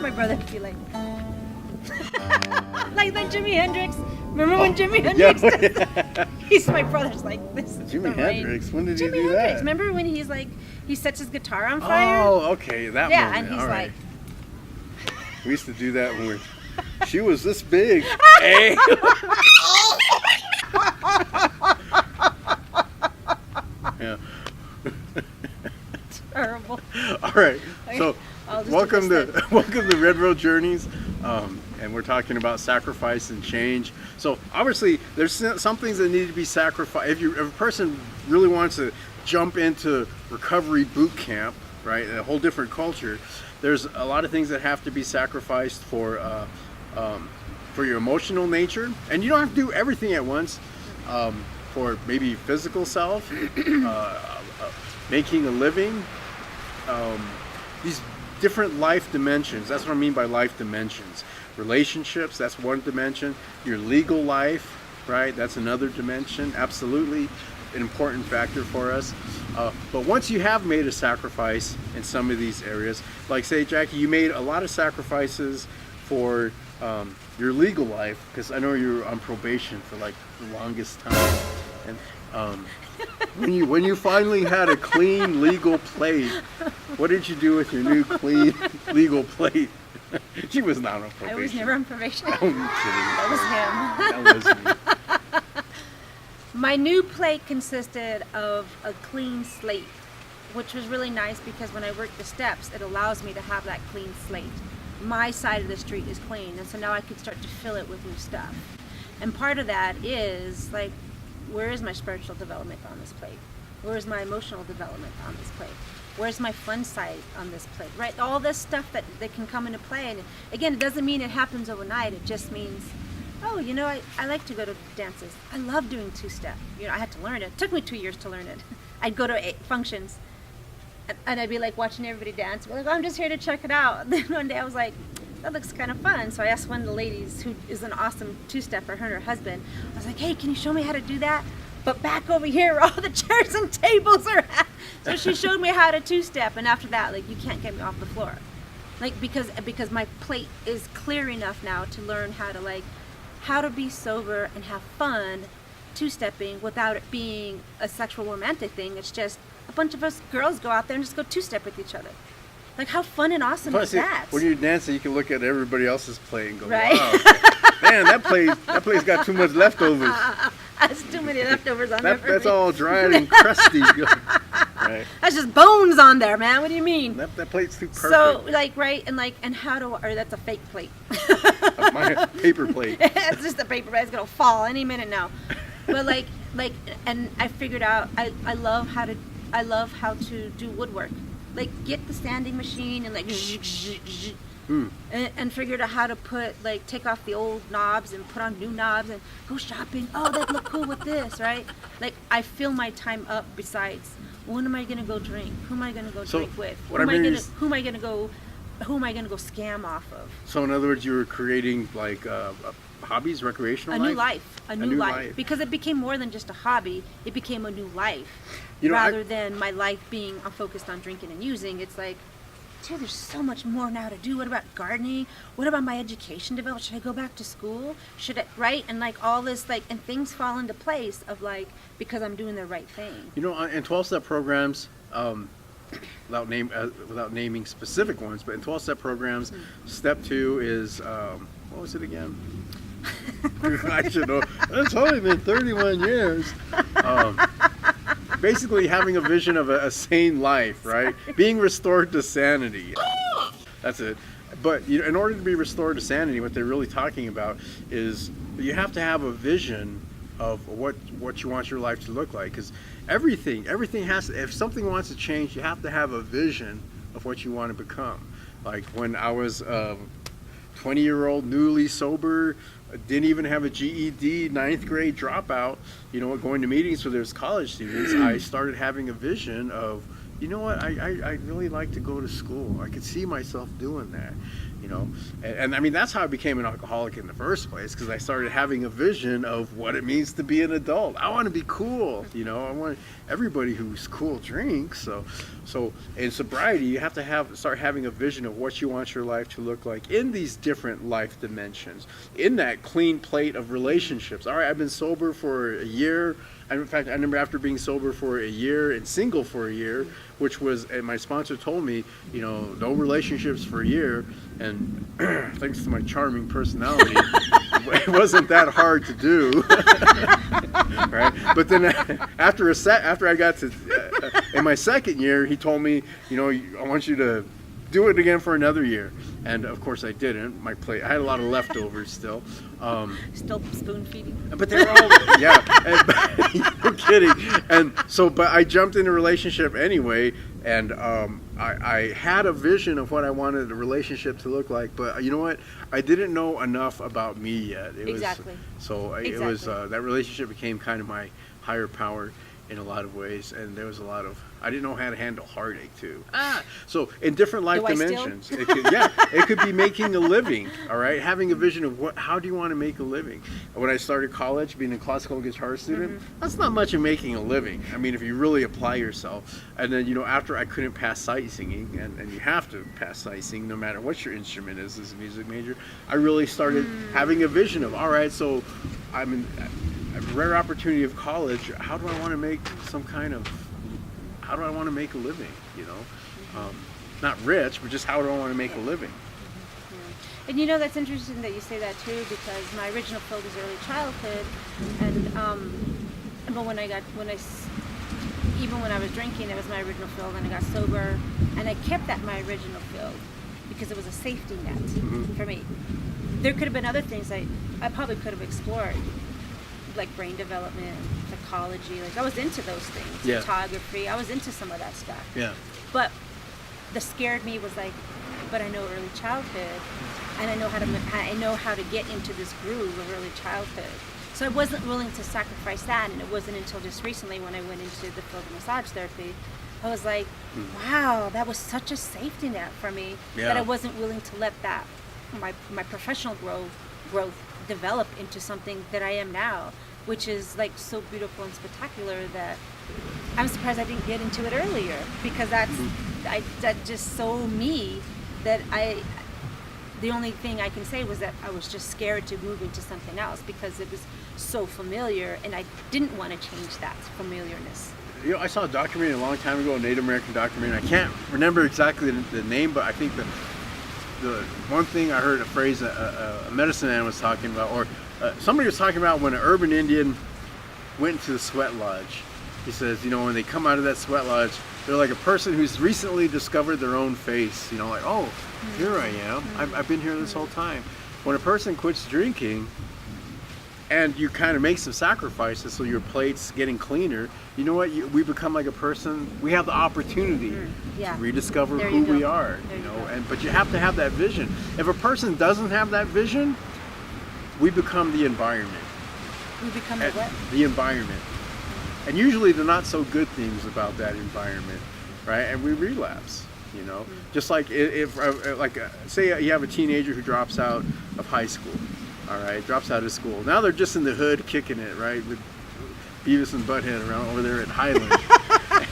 my brother would be like, like Jimi Hendrix. Remember when Jimi Hendrix? Yeah. He's my brother's like this. Jimi Hendrix. When did he Jimi do Hendrix. that? Remember when he's like he sets his guitar on fire? Oh, okay, that yeah, moment. and he's All like, right. We used to do that when she was this big. Hey. Yeah. terrible. All right. So, I'll just welcome do to Red Road Journeys, and we're talking about sacrifice and change. So, obviously, there's some things that need to be sacrificed. If a person really wants to jump into recovery boot camp, right, a whole different culture, there's a lot of things that have to be sacrificed for your emotional nature, and you don't have to do everything at once. For maybe physical self, making a living, these different life dimensions. That's what I mean by life dimensions. Relationships, that's one dimension. Your legal life, right? That's another dimension. Absolutely an important factor for us. But once you have made a sacrifice in some of these areas, like say, Jackie, you made a lot of sacrifices for your legal life, because I know you're on probation for like the longest time. And when you finally had a clean legal plate, what did you do with your new clean legal plate? She was not on probation. I was never on probation. I'm kidding. That That was me. My new plate consisted of a clean slate, which was really nice because when I work the steps, it allows me to have that clean slate. My side of the street is clean, and so now I can start to fill it with new stuff. And part of that is like, where is my spiritual development on this plate? Where is my emotional development on this plate? Where's my fun side on this plate, right? All this stuff that can come into play. And again, it doesn't mean it happens overnight. It just means, oh, you know, I like to go to dances. I love doing two-step. You know, I had to learn it. It took me 2 years to learn it. I'd go to functions, and I'd be like watching everybody dance. I'd be like, oh, I'm just here to check it out. And then one day I was like, that looks kind of fun. So I asked one of the ladies who is an awesome two-stepper, her and her husband. I was like, hey, can you show me how to do that? But back over here where all the chairs and tables are at. So she showed me how to two-step, and after that, like, you can't get me off the floor. Like, because my plate is clear enough now to learn how to be sober and have fun two-stepping without it being a sexual romantic thing. It's just a bunch of us girls go out there and just go two-step with each other. Like, how fun and awesome is that? When you're dancing, you can look at everybody else's plate and go, right? Wow, man, that plate's got too much leftovers. That's too many leftovers on there. That's all dried and crusty. Right. That's just bones on there, man. What do you mean? That plate's too perfect. So, like, right, and how do or that's a fake plate. My paper plate. It's just a paper plate. It's gonna fall any minute now. But like, and I figured out I love how to do woodwork. Like, get the sanding machine and like and figured out how to take off the old knobs and put on new knobs and go shopping. Oh, that look cool with this, right? Like, I fill my time up. Besides, when am I gonna go drink? Who am I gonna go drink with? Who am I gonna go scam off of? So in other words, you were creating like hobbies, recreational life? A new life. Because it became more than just a hobby. It became a new life. Rather than my life being focused on drinking and using. It's like, dude, there's so much more now to do. What about gardening? What about my education development? Should I go back to school? Should I, right? And like all this, and things fall into place of because I'm doing the right thing. You know, in 12-step programs, without naming specific ones, but in 12-step programs, step 2 is, what was it again? I should know. It's only been 31 years. Basically having a vision of a sane life, right? Being restored to sanity. That's it. But in order to be restored to sanity, what they're really talking about is you have to have a vision of what you want your life to look like. Because everything has to, if something wants to change, you have to have a vision of what you want to become. Like when I was 20-year-old, newly sober, didn't even have a GED, 9th grade dropout, going to meetings with those college students, I started having a vision of, you know what, I really like to go to school. I could see myself doing that. you know. And I mean, that's how I became an alcoholic in the first place, because I started having a vision of what it means to be an adult. I want to be cool, you know. I want everybody who's cool drinks. So in sobriety, you have to start having a vision of what you want your life to look like in these different life dimensions, in that clean plate of relationships. All right, I've been sober for a year. In fact, I remember after being sober for a year and single for a year, which was, and my sponsor told me, you know, no relationships for a year. And thanks to my charming personality, it wasn't that hard to do, right? But then after I got to in my second year, he told me, you know, I want you to do it again for another year. And of course I didn't. My plate, I had a lot of leftovers still. Still spoon feeding. But they're all, yeah, you're kidding. And so, but I jumped in a relationship anyway, and I had a vision of what I wanted a relationship to look like, but you know what? I didn't know enough about me yet. Exactly. It was that relationship became kind of my higher power in a lot of ways, and there was a lot of, I didn't know how to handle heartache too. So in different life dimensions, it could be making a living, all right? Having a vision of how do you want to make a living? When I started college, being a classical guitar student, that's not much of making a living. I mean, if you really apply yourself. And then, you know, after I couldn't pass sight singing, and you have to pass sight singing no matter what your instrument is as a music major, I really started having a vision of, all right, so I'm in a rare opportunity of college. How do I want to make how do I want to make a living, you know? Not rich, but just how do I want to make a living? And you know, that's interesting that you say that too, because my original field is early childhood, and but even when I was drinking, it was my original field, and I got sober, and I kept that my original field because it was a safety net for me. There could have been other things I probably could have explored, like brain development, psychology. Like I was into those things, photography. I was into some of that stuff. Yeah. But the scared me was like, but I know early childhood, and I know how to get into this groove of early childhood. So I wasn't willing to sacrifice that, and it wasn't until just recently when I went into the field of massage therapy, I was like, wow, that was such a safety net for me that I wasn't willing to let that my professional growth develop into something that I am now, which is like so beautiful and spectacular that I'm surprised I didn't get into it earlier, because that's just so me that the only thing I can say was that I was just scared to move into something else because it was so familiar, and I didn't want to change that familiarness. You know, I saw a documentary a long time ago, a Native American documentary. I can't remember exactly the name, but I think the one thing I heard, a phrase a medicine man was talking about, or somebody was talking about when an urban Indian went into the sweat lodge. He says, you know, when they come out of that sweat lodge, they're like a person who's recently discovered their own face. You know, like, oh, here I am. I've been here this whole time. When a person quits drinking, and you kind of make some sacrifices so your plate's getting cleaner, you know what? We become like a person. We have the opportunity to rediscover who we are. You know, but you have to have that vision. If a person doesn't have that vision, we become the environment. We become the what? The environment. And usually the not so good things about that environment, right? And we relapse. You know, just like say you have a teenager who drops out of high school. All right, drops out of school. Now they're just in the hood kicking it, right, with Beavis and Butthead around over there at Highland,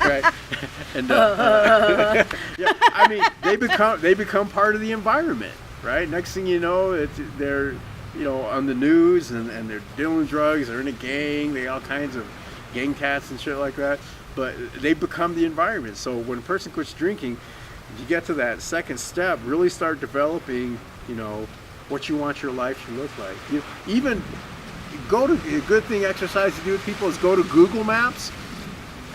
right? And I mean, they become part of the environment, right? Next thing you know, they're on the news and they're dealing drugs. They're in a gang. They all kinds of gang tats and shit like that. But they become the environment. So when a person quits drinking, you get to that second step. Really start developing, what you want your life to look like. You even go to a good thing exercise to do with people is go to Google Maps,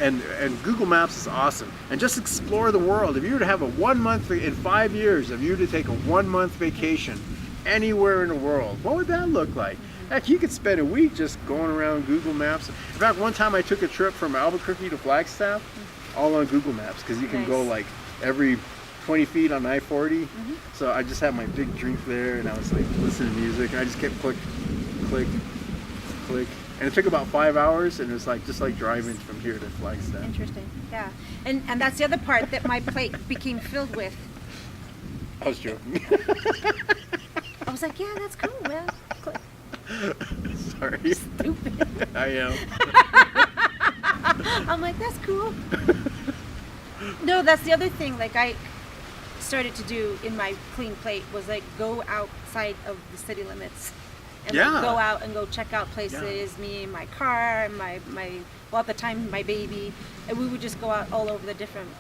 and Google Maps is awesome. And just explore the world. If you were to have a 1 month in 5 years, if you were to take a 1 month vacation anywhere in the world, what would that look like? Heck, you could spend a week just going around Google Maps. In fact, one time I took a trip from Albuquerque to Flagstaff, all on Google Maps, because you can go like every 20 feet on I-40. So I just had my big drink there, and I was like listening to music, and I just kept click, click, click. And it took about 5 hours, and it was like just like driving from here to Flagstaff. Interesting, yeah. And that's the other part that my plate became filled with. I was joking. I was like, yeah, that's cool, man. Click. Sorry. Stupid. I am. I'm like, that's cool. No, that's the other thing. Like I started to do in my clean plate was like go outside of the city limits and Yeah. like, go out and go check out places. Me and my car, and my well at the time my baby, and we would just go out all over the different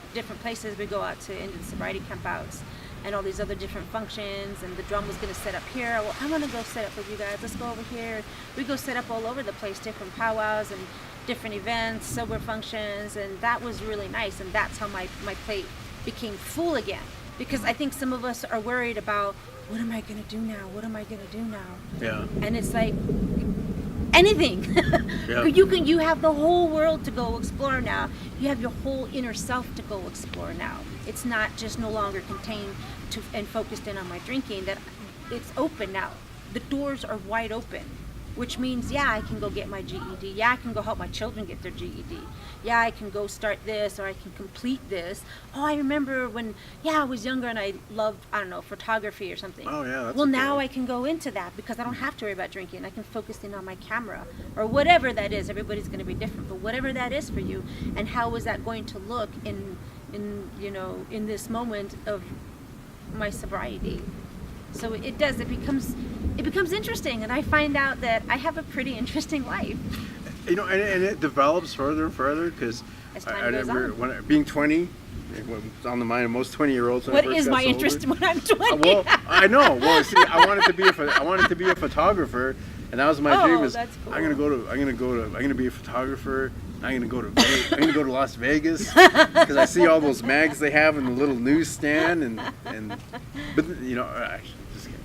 places. We go out to Indian sobriety campouts and all these other different functions, and the drum was going to set up here. Well, I'm going to go set up with you guys. Let's go over here. We go set up all over the place, different powwows and different events, sober functions, and that was really nice. And that's how my plate became full again, because I think some of us are worried about, what am I going to do now? What am I going to do now? Yeah. And it's like anything. Yeah. You have the whole world to go explore now. You have your whole inner self to go explore now. It's not just no longer contained to and focused in on my drinking. That it's open now. The doors are wide open, which means, yeah, I can go get my GED. Yeah, I can go help my children get their GED. Yeah, I can go start this, or I can complete this. Oh, I remember when, I was younger and I loved, I don't know, photography or something. Oh, yeah, that's well, a now cool- I can go into that because I don't have to worry about drinking. I can focus in on my camera or whatever that is. Everybody's going to be different, but whatever that is for you, and how is that going to look in this moment of my sobriety? So it becomes interesting, and I find out that I have a pretty interesting life. You know, and it develops further and further, because As time I goes remember on. when being 20, it was on the mind of most 20-year-olds. What is my interest when I'm 20? Well, I know. Well, see, I wanted to be a photographer, and that was my Oh, dream. Was that's cool. I'm gonna be a photographer. I'm gonna go to Las Vegas, because I see all those mags they have in the little newsstand, but you know, just kidding.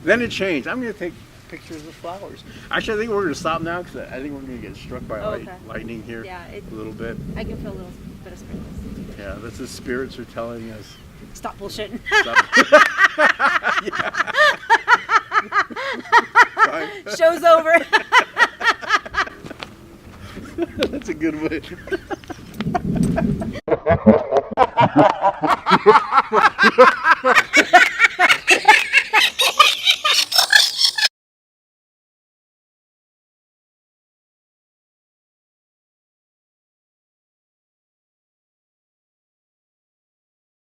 Then it changed. I'm gonna take pictures of flowers. Actually, I think we're gonna stop now, because I think we're gonna get struck by Okay. lightning here. Yeah, a little bit. I can feel a little bit of sprinkles. Yeah, that's the spirits are telling us. Stop bullshitting. Fine. Show's over. That's a good way.